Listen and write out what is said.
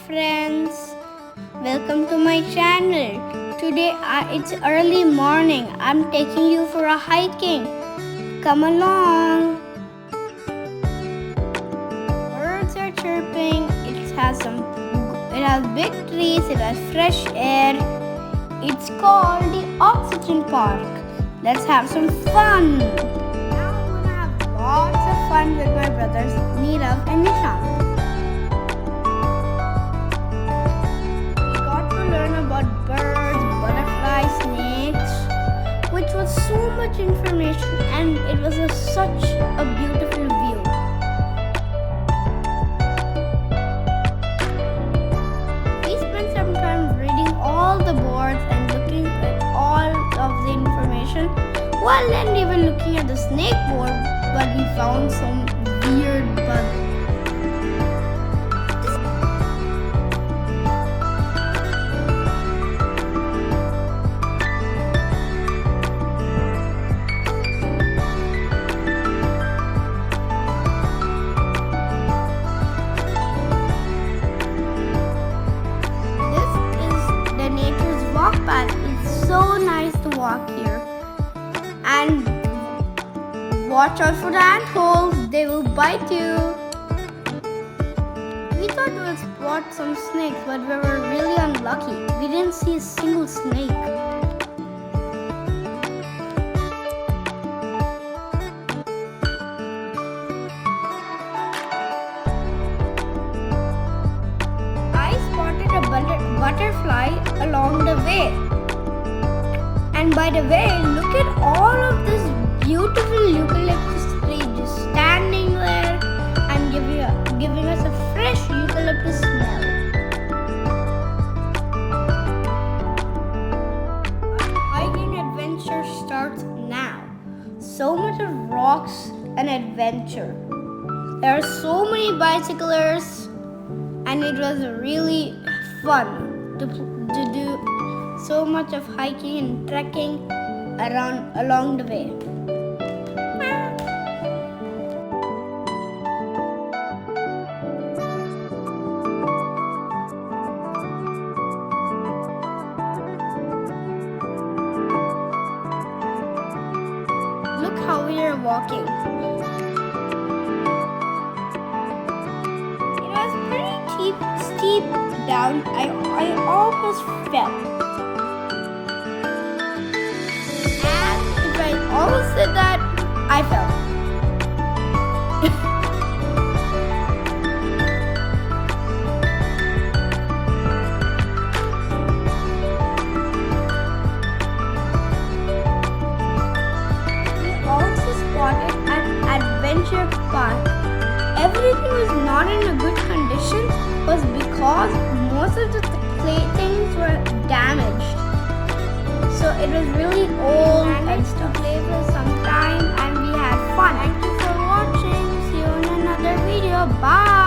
friends, welcome to my channel. Today it's early morning. I'm taking you for a hiking. Come along. Birds are chirping. It has big trees. It has fresh air. It's called the Oxygen Park. Let's have some fun. Now I'm gonna have lots of fun with my brothers Neerav and Nishant. Learn about birds, butterflies, snakes, which was so much information and it was such a beautiful view. We spent some time reading all the boards and looking at all of the information while not even looking at the snake board, but we found some weird bugs. It's so nice to walk here, and watch out for the ant holes, they will bite you. We thought we would spot some snakes, but we were really unlucky. We didn't see a single snake. I spotted a butterfly along the way. And by the way, look at all of this beautiful eucalyptus tree just standing there and giving us a fresh eucalyptus smell. Hiking adventure starts now. So much of rocks and adventure. There are so many bicyclers, and it was really fun to do so much of hiking and trekking along the way. Look how we are walking. It was pretty steep down. I almost fell. I almost said that I fell. We also spotted an adventure park. Everything was not in a good condition was because most of the things were damaged. So it was really old and to play for some time, and we had fun. Thank you for watching. See you in another video. Bye.